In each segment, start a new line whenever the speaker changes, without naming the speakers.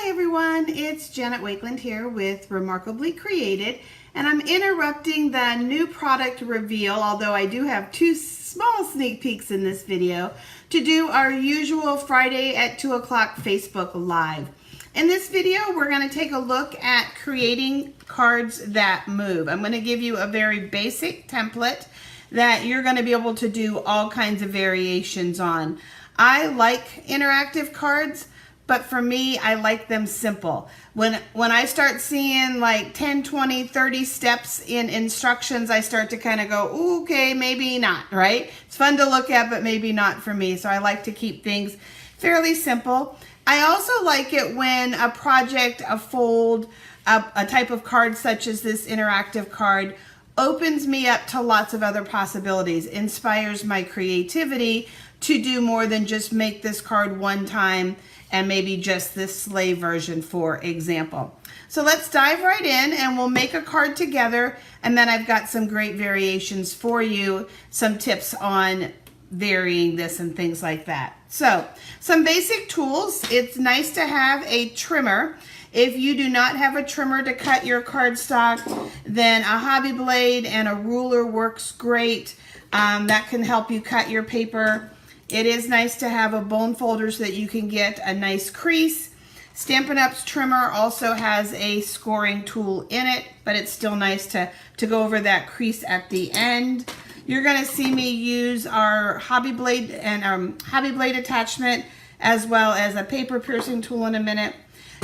Hi everyone, it's Janet Wakeland here with Remarkably Created, and I'm interrupting the new product reveal, although I do have two small sneak peeks in this video, to do our usual Friday at 2 o'clock Facebook Live. In this video, we're going to take a look at creating cards that move. I'm going to give you a very basic template that you're going to be able to do all kinds of variations on. I like interactive cards, but for me, I like them simple. When I start seeing like 10, 20, 30 steps in instructions, I start to kind of go, ooh, okay, maybe not, right? It's fun to look at, but maybe not for me. So I like to keep things fairly simple. I also like it when a project, a fold, a type of card such as this interactive card opens me up to lots of other possibilities, inspires my creativity to do more than just make this card one time and maybe just this sleigh version, for example. So let's dive right in and we'll make a card together, and then I've got some great variations for you, some tips on varying this and things like that. So some basic tools. It's nice to have a trimmer. If you do not have a trimmer to cut your cardstock, then a hobby blade and a ruler works great. That can help you cut your paper. It is nice to have a bone folder so that you can get a nice crease. Stampin' Up's trimmer also has a scoring tool in it, but it's still nice to go over that crease at the end. You're going to see me use our hobby blade and hobby blade attachment, as well as a paper piercing tool in a minute.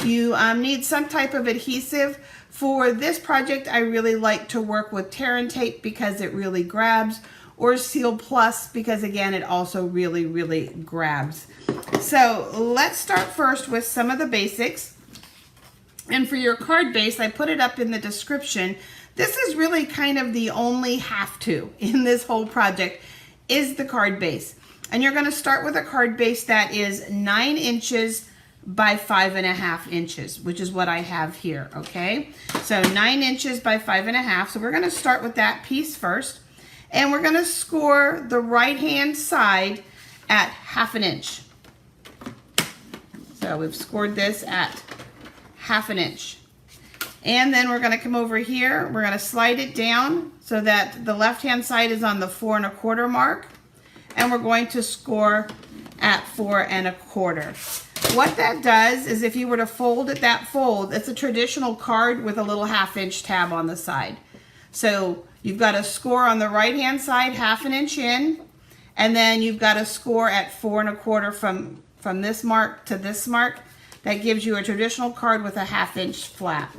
You need some type of adhesive. For this project, I really like to work with tear and tape because it really grabs, or Seal Plus because again it also really grabs. So let's start first with some of the basics. And for your card base, I put it up in the description. This is really kind of the only have to in this whole project is the card base. And you're going to start with a card base that is 9 inches by 5.5 inches, which is what I have here, okay? So 9 inches by 5.5. So we're going to start with that piece first. And we're going to score the right-hand side at 1/2 inch. So we've scored this at 1/2 inch. And then we're going to come over here. We're going to slide it down so that the left-hand side is on the 4 1/4 mark. And we're going to score at 4 1/4. What that does is if you were to fold at that fold, it's a traditional card with a little 1/2 inch tab on the side. So you've got a score on the right-hand side, 1/2 inch in, and then you've got a score at 4 1/4 from this mark to this mark. That gives you a traditional card with a 1/2 inch flap.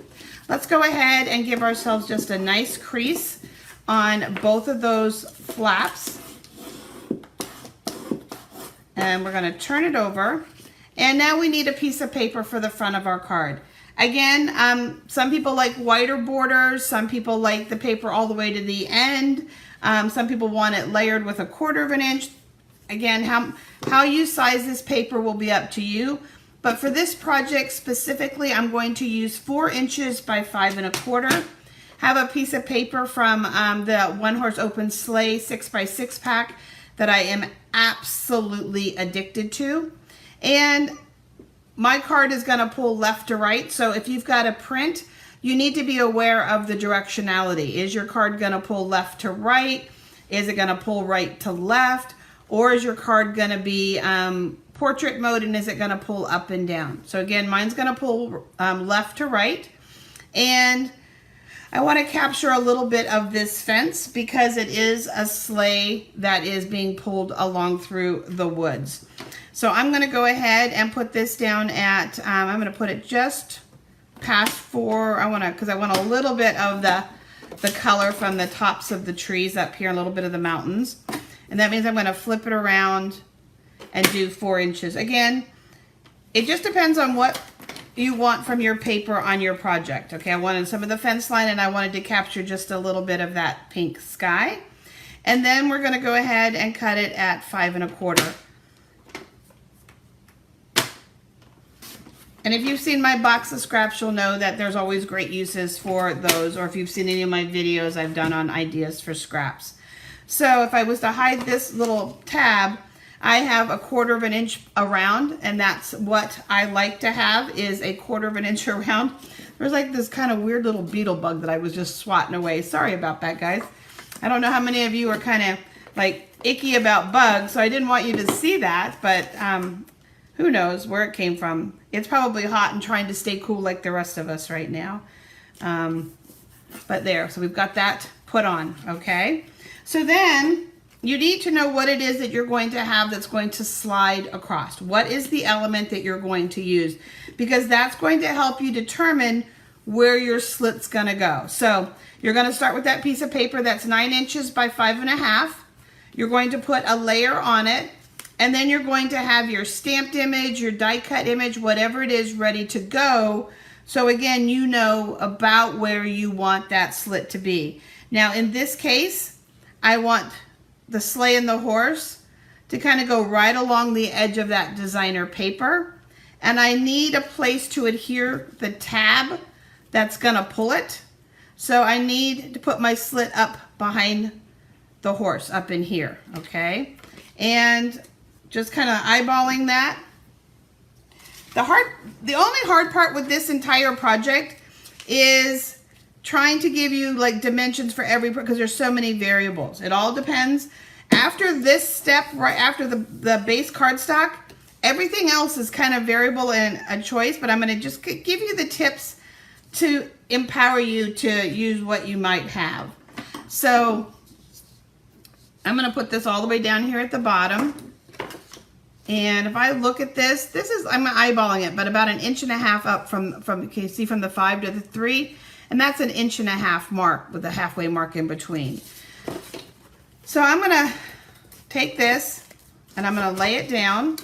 Let's go ahead and give ourselves just a nice crease on both of those flaps. And we're going to turn it over. And now we need a piece of paper for the front of our card. Again, some people like wider borders. Some people like the paper all the way to the end. Some people want it layered with 1/4 inch. Again, how you size this paper will be up to you. But for this project specifically, I'm going to use 4 inches by 5 1/4. Have a piece of paper from the One Horse Open Sleigh 6x6 pack that I am absolutely addicted to. And my card is going to pull left to right. So if you've got a print, you need to be aware of the directionality. Is your card going to pull left to right? Is it going to pull right to left? Or is your card going to be portrait mode, and is it going to pull up and down? So again, mine's going to pull left to right. And I want to capture a little bit of this fence because it is a sleigh that is being pulled along through the woods. So I'm going to go ahead and put this down at, I'm going to put it just past 4. Because I want a little bit of the color from the tops of the trees up here, a little bit of the mountains. And that means I'm going to flip it around and do 4 inches. Again, it just depends on what you want from your paper on your project. Okay, I wanted some of the fence line and I wanted to capture just a little bit of that pink sky. And then we're going to go ahead and cut it at 5 1/4. And if you've seen my box of scraps, you'll know that there's always great uses for those, or if you've seen any of my videos I've done on ideas for scraps. So if I was to hide this little tab, I have a 1/4 of an inch around, and that's what I like to have, is a 1/4 of an inch around. There's like this kind of weird little beetle bug that I was just swatting away. Sorry about that, guys. I don't know how many of you are kind of like icky about bugs, so I didn't want you to see that, but who knows where it came from. It's probably hot and trying to stay cool like the rest of us right now. But there, so we've got that put on, okay? So then you need to know what it is that you're going to have that's going to slide across. What is the element that you're going to use? Because that's going to help you determine where your slit's gonna go. So you're gonna start with that piece of paper that's 9 inches by 5.5. You're going to put a layer on it, and then you're going to have your stamped image, your die cut image, whatever it is, ready to go. So again, you know about where you want that slit to be. Now in this case, I want the sleigh and the horse to kind of go right along the edge of that designer paper. And I need a place to adhere the tab that's gonna pull it. So I need to put my slit up behind the horse, up in here, okay? And just kind of eyeballing that. The only hard part with this entire project is trying to give you like dimensions for every, because there's so many variables. It all depends. After this step, right after the base cardstock, everything else is kind of variable and a choice, but I'm gonna just give you the tips to empower you to use what you might have. So I'm gonna put this all the way down here at the bottom. And if I look at this, I'm eyeballing it, but about 1.5 inches up from can you see from the 5 to the 3? And that's 1.5 inches mark with a halfway mark in between. So I'm gonna take this and I'm gonna lay it down.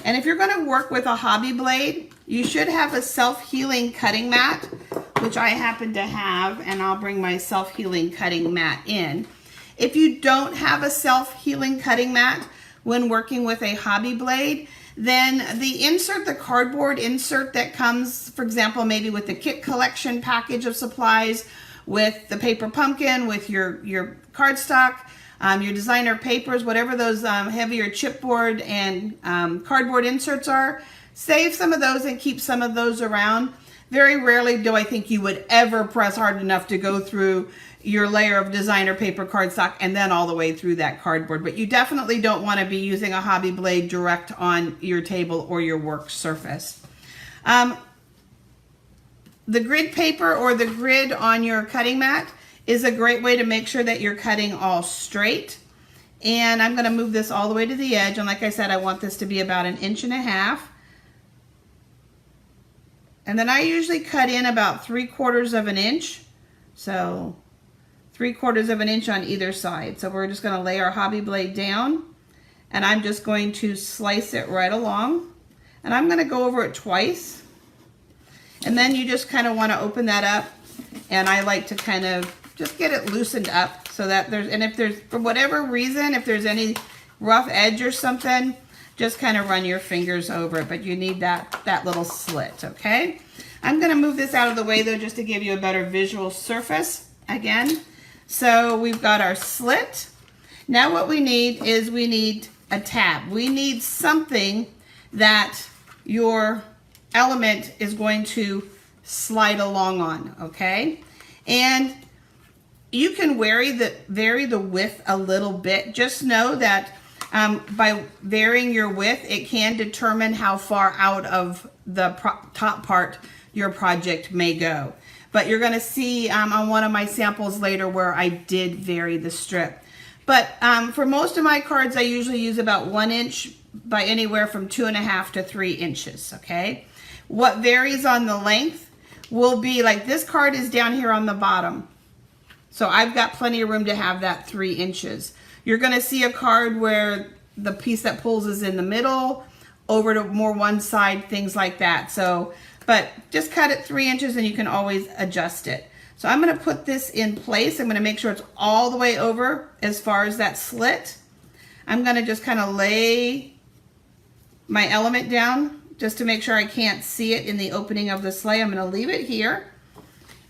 And if you're gonna work with a hobby blade, you should have a self-healing cutting mat, which I happen to have, and I'll bring my self-healing cutting mat in. If you don't have a self-healing cutting mat when working with a hobby blade, then the insert, the cardboard insert that comes, for example, maybe with the kit collection package of supplies, with the paper pumpkin, with your cardstock, your designer papers, whatever those heavier chipboard and cardboard inserts are, save some of those and keep some of those around. Very rarely do I think you would ever press hard enough to go through your layer of designer paper cardstock and then all the way through that cardboard. But you definitely don't want to be using a hobby blade direct on your table or your work surface. The grid paper or the grid on your cutting mat is a great way to make sure that you're cutting all straight. And I'm going to move this all the way to the edge. And like I said, I want this to be about 1.5 inches. And then I usually cut in about 3/4 of an inch. So 3/4 of an inch on either side. So we're just going to lay our hobby blade down, and I'm just going to slice it right along. And I'm going to go over it twice. And then you just kind of want to open that up, and I like to kind of just get it loosened up so that and if there's, for whatever reason, if there's any rough edge or something, just kind of run your fingers over it, but you need that little slit, okay? I'm gonna move this out of the way though, just to give you a better visual surface again. So we've got our slit. Now what we need is we need a tab. We need something that your element is going to slide along on, okay? And you can vary the width a little bit. Just know that by varying your width, it can determine how far out of the top part your project may go. But you're gonna see on one of my samples later where I did vary the strip. But for most of my cards, I usually use about 1 inch by anywhere from 2.5 to 3 inches, okay? What varies on the length will be, like this card is down here on the bottom. So I've got plenty of room to have that 3 inches. You're gonna see a card where the piece that pulls is in the middle, over to more one side, things like that. So, but just cut it 3 inches and you can always adjust it. So I'm gonna put this in place. I'm gonna make sure it's all the way over as far as that slit. I'm gonna just kind of lay my element down just to make sure I can't see it in the opening of the sleigh. I'm gonna leave it here,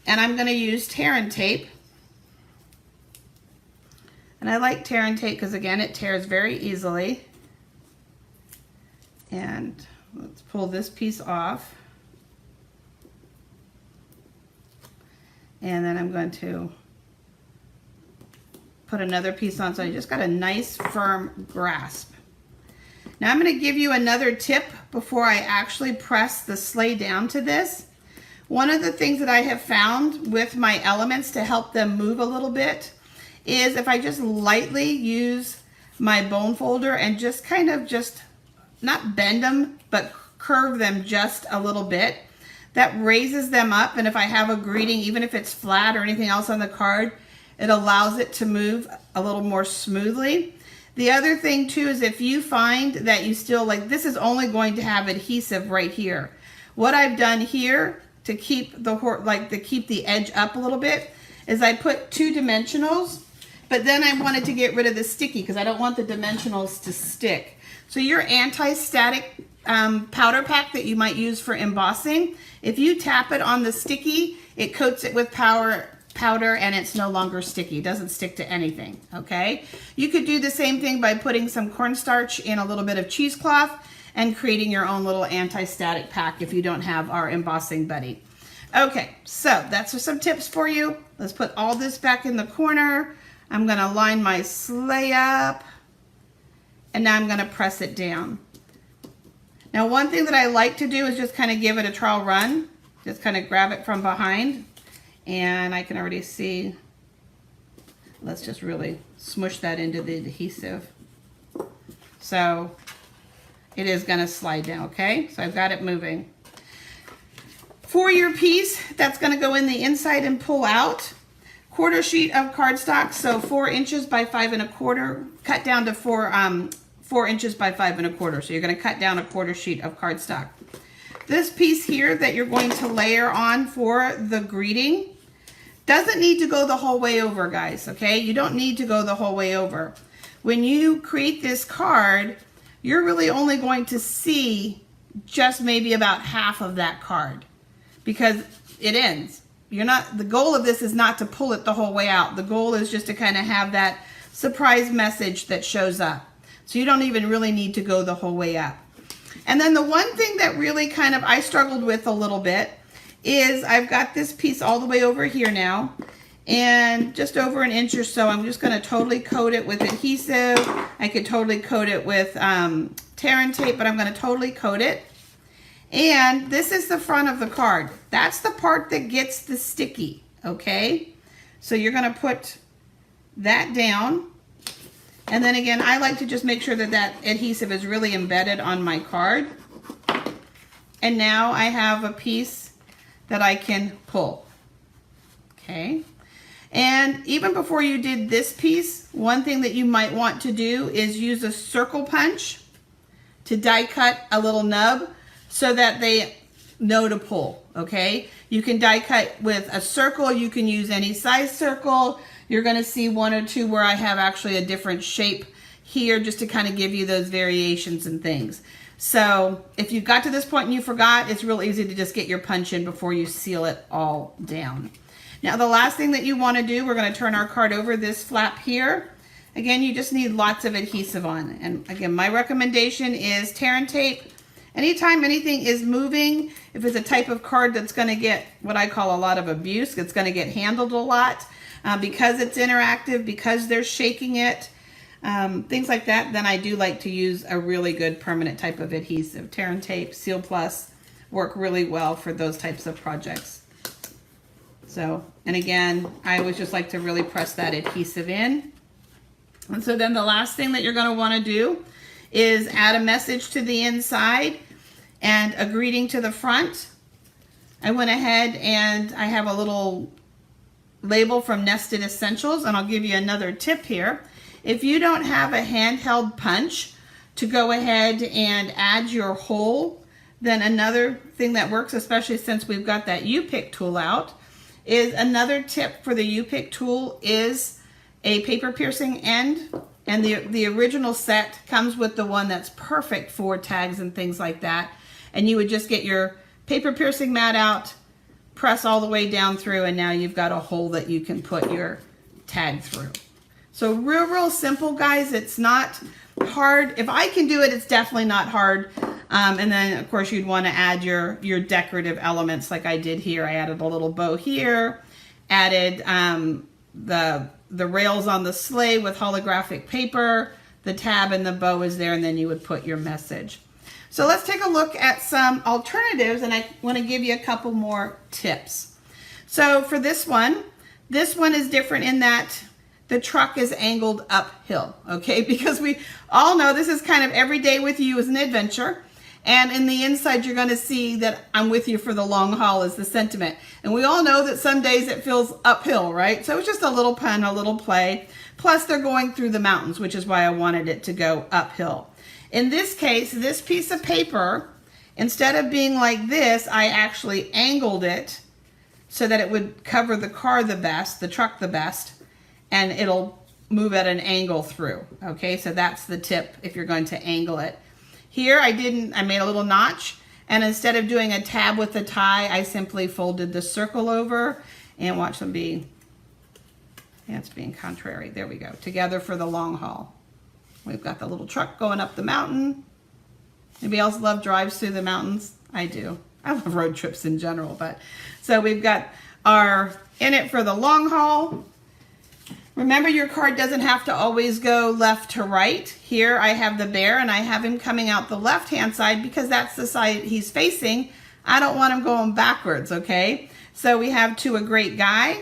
and I'm gonna use tear and tape. And I like tear and tape because again, it tears very easily. And let's pull this piece off. And then I'm going to put another piece on so I just got a nice firm grasp. Now I'm going to give you another tip before I actually press the sleigh down to this. One of the things that I have found with my elements to help them move a little bit is if I just lightly use my bone folder and just kind of not bend them, but curve them just a little bit. That raises them up, and if I have a greeting, even if it's flat or anything else on the card, it allows it to move a little more smoothly. The other thing too is if you find that you still like, this is only going to have adhesive right here. What I've done here to keep the edge up a little bit is I put 2 dimensionals, but then I wanted to get rid of the sticky because I don't want the dimensionals to stick. So your anti-static powder pack that you might use for embossing, if you tap it on the sticky, it coats it with powder and it's no longer sticky. It doesn't stick to anything, okay? You could do the same thing by putting some cornstarch in a little bit of cheesecloth and creating your own little anti-static pack if you don't have our embossing buddy. Okay, so that's some tips for you. Let's put all this back in the corner. I'm gonna line my sleigh up, and now I'm gonna press it down. Now one thing that I like to do is just kind of give it a trial run. Just kind of grab it from behind, and I can already see, let's just really smush that into the adhesive. So it is gonna slide down, okay? So I've got it moving. For your piece, that's gonna go in the inside and pull out. 1/4 sheet of cardstock, so 4 inches by 5 1/4, cut down to 4 inches by 5 1/4. So you're gonna cut down a 1/4 sheet of cardstock. This piece here that you're going to layer on for the greeting doesn't need to go the whole way over, guys, okay? You don't need to go the whole way over. When you create this card, you're really only going to see just maybe about half of that card because it ends. The goal of this is not to pull it the whole way out. The goal is just to kind of have that surprise message that shows up. So you don't even really need to go the whole way up. And then the one thing that really kind of I struggled with a little bit is I've got this piece all the way over here now, and just over 1 inch or so, I'm just going to totally coat it with adhesive. I could totally coat it with tear and tape, but I'm going to totally coat it. And this is the front of the card. That's the part that gets the sticky, okay? So you're going to put that down. And then again, I like to just make sure that that adhesive is really embedded on my card. And now I have a piece that I can pull, okay? And even before you did this piece, one thing that you might want to do is use a circle punch to die cut a little nub so that they know to pull, okay? You can die cut with a circle. You can use any size circle. You're gonna see 1 or 2 where I have actually a different shape here just to kind of give you those variations and things. So if you got to this point and you forgot, it's real easy to just get your punch in before you seal it all down. Now the last thing that you wanna do, we're gonna turn our card over this flap here. Again, you just need lots of adhesive on. And again, my recommendation is tear and tape. Anytime anything is moving, if it's a type of card that's gonna get what I call a lot of abuse, it's gonna get handled a lot, because it's interactive, because they're shaking it, things like that, then I do like to use a really good permanent type of adhesive. Tear and tape, Seal Plus work really well for those types of projects. So, and again, I always just like to really press that adhesive in. And so then the last thing that you're gonna wanna do is add a message to the inside and a greeting to the front. I went ahead and I have a little label from Nested Essentials, and I'll give you another tip here. If you don't have a handheld punch to go ahead and add your hole, then another thing that works, especially since we've got that U-pick tool out, is another tip for the U-pick tool is a paper piercing end. And the original set comes with the one that's perfect for tags and things like that. And you would just get your paper piercing mat out, press all the way down through, and now you've got a hole that you can put your tag through. So real simple, guys. It's not hard. If I can do it, it's definitely not hard. And then of course you'd want to add your decorative elements like I did here. I added a little bow here, added the rails on the sleigh with holographic paper, the tab and the bow is there, and then you would put your message. So let's take a look at some alternatives, and I want to give you a couple more tips. So for this one is different in that the truck is angled uphill, okay? Because we all know this is kind of every day with you is an adventure. And in the inside, you're going to see that I'm with you for the long haul is the sentiment. And we all know that some days it feels uphill, right? So it's just a little pun, a little play. Plus, they're going through the mountains, which is why I wanted it to go uphill. In this case, this piece of paper, instead of being like this, I actually angled it so that it would cover the car the best, the truck the best, and it'll move at an angle through. Okay, so that's the tip if you're going to angle it. Here I made a little notch, and instead of doing a tab with the tie, I simply folded the circle over, and watch them be, yeah, it's being contrary. There we go, together for the long haul. We've got the little truck going up the mountain. Anybody else love drives through the mountains? I do. I love road trips in general, but so we've got our in it for the long haul. Remember, your card doesn't have to always go left to right. Here I have the bear and I have him coming out the left-hand side because that's the side he's facing. I don't want him going backwards, okay? So we have to a great guy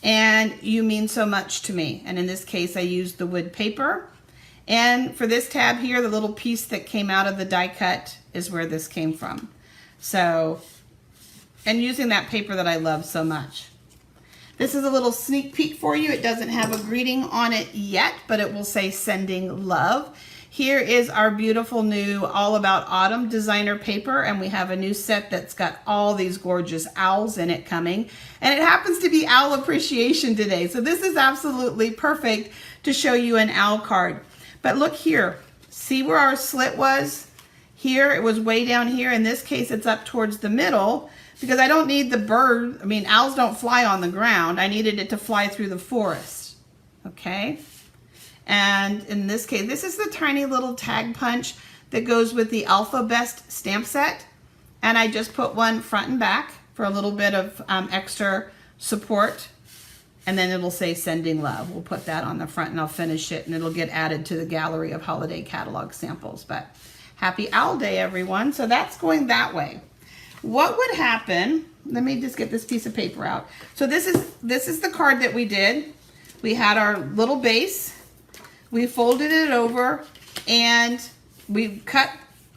and you mean so much to me. And in this case, I used the wood paper. And for this tab here, the little piece that came out of the die cut is where this came from. So, and using that paper that I love so much. This is a little sneak peek for you. It doesn't have a greeting on it yet, but it will say sending love. Here is our beautiful new All About Autumn designer paper, and we have a new set that's got all these gorgeous owls in it coming. And it happens to be Owl Appreciation today, so this is absolutely perfect to show you an owl card. But look here, see where our slit was? Here, it was way down here. In this case, it's up towards the middle, because I don't need the bird. I mean, owls don't fly on the ground. I needed it to fly through the forest, okay? And in this case, this is the tiny little tag punch that goes with the Alpha Best stamp set. And I just put one front and back for a little bit of extra support. And then it'll say sending love. We'll put that on the front and I'll finish it and it'll get added to the gallery of holiday catalog samples. But happy Owl Day, everyone. So that's going that way. What would happen, let me just get this piece of paper out. So this is the card that we did. We had our little base, we folded it over, and we cut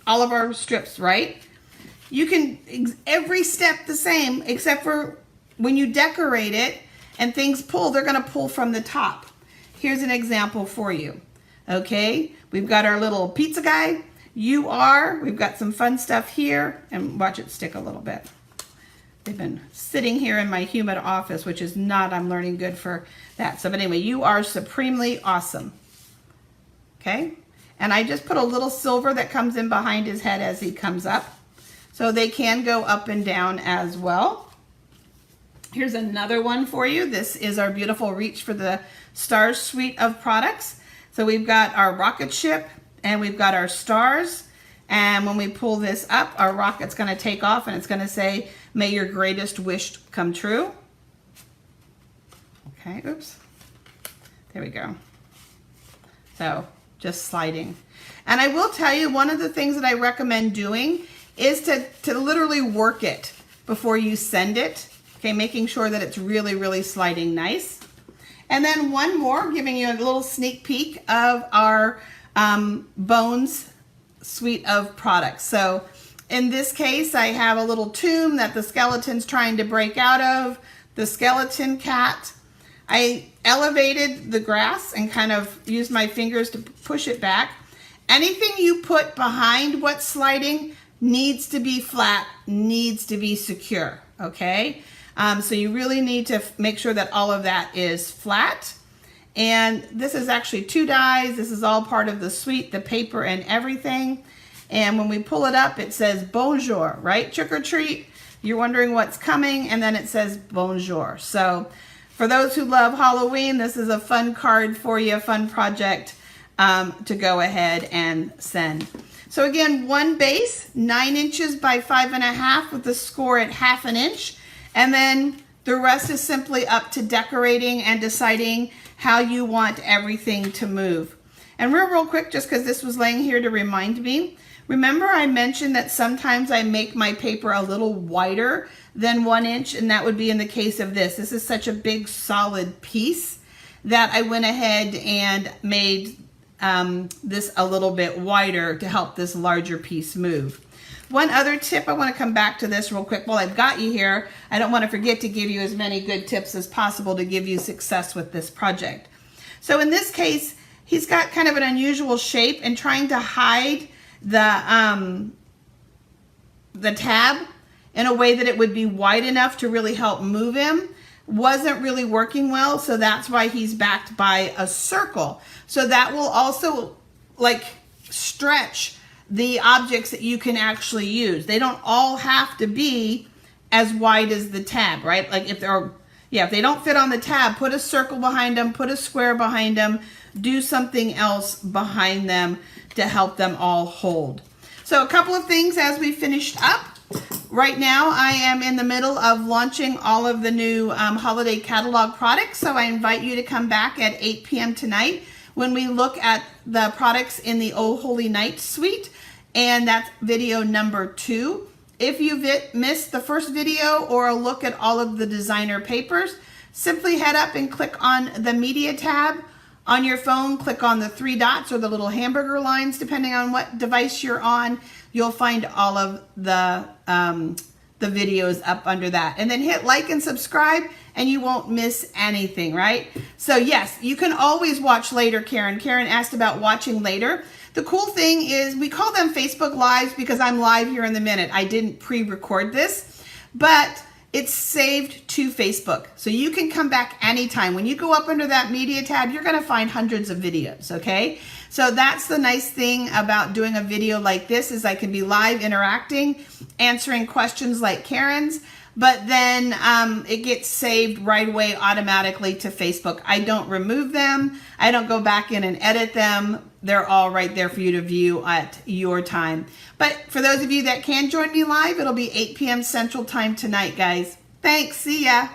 all of our strips, right? You can, every step the same, except for when you decorate it and things pull, they're gonna pull from the top. Here's an example for you, okay? We've got our little pizza guy. We've got some fun stuff here, and watch it stick a little bit. They've been sitting here in my humid office, which is not, I'm learning good for that. So, but anyway, you are supremely awesome. Okay? And I just put a little silver that comes in behind his head as he comes up. So they can go up and down as well. Here's another one for you. This is our beautiful Reach for the Stars suite of products. So we've got our rocket ship, and we've got our stars, and when we pull this up, our rocket's gonna take off and it's gonna say, may your greatest wish come true. Okay, oops, there we go. So, just sliding. And I will tell you, one of the things that I recommend doing is to literally work it before you send it, okay, making sure that it's really, really sliding nice. And then one more, giving you a little sneak peek of our Bones suite of products. So in this case, I have a little tomb that the skeleton's trying to break out of, the skeleton cat. I elevated the grass and kind of used my fingers to push it back. Anything you put behind what's sliding needs to be flat, needs to be secure, okay? So you really need to make sure that all of that is flat. And this is actually 2 dies. This is all part of the suite, the paper and everything. And when we pull it up, it says bonjour, right? Trick or treat. You're wondering what's coming, and then it says bonjour. So for those who love Halloween, this is a fun card for you, a fun project to go ahead and send. So again, one base, 9 inches by 5.5 with the score at 1/2 inch. And then the rest is simply up to decorating and deciding how you want everything to move. And real quick, just because this was laying here to remind me, remember I mentioned that sometimes I make my paper a little wider than 1 inch, and that would be in the case of this. This is such a big solid piece that I went ahead and made this a little bit wider to help this larger piece move. One other tip, I want to come back to this real quick while I've got you here. I don't want to forget to give you as many good tips as possible to give you success with this project. So in this case, he's got kind of an unusual shape, and trying to hide the tab in a way that it would be wide enough to really help move him wasn't really working well, so that's why he's backed by a circle. So that will also like stretch the objects that you can actually use. They don't all have to be as wide as the tab, right? Like if they don't fit on the tab, put a circle behind them, put a square behind them, do something else behind them to help them all hold. So a couple of things as we finished up. Right now I am in the middle of launching all of the new holiday catalog products, so I invite you to come back at 8 p.m. tonight when we look at the products in the Oh Holy Night suite, and that's video number 2. If you've missed the first video or a look at all of the designer papers, simply head up and click on the media tab on your phone. Click on the 3 dots or the little hamburger lines, depending on what device you're on. You'll find all of the videos up under that. And then hit like and subscribe and you won't miss anything, right? So yes, you can always watch later, Karen. Karen asked about watching later. The cool thing is we call them Facebook Lives because I'm live here in the minute. I didn't pre-record this, but it's saved to Facebook. So you can come back anytime. When you go up under that media tab, you're gonna find hundreds of videos, okay? So that's the nice thing about doing a video like this, is I can be live interacting, answering questions like Karen's, but then it gets saved right away automatically to Facebook. I don't remove them. I don't go back in and edit them. They're all right there for you to view at your time. But for those of you that can join me live, it'll be 8 p.m. Central Time tonight, guys. Thanks. See ya.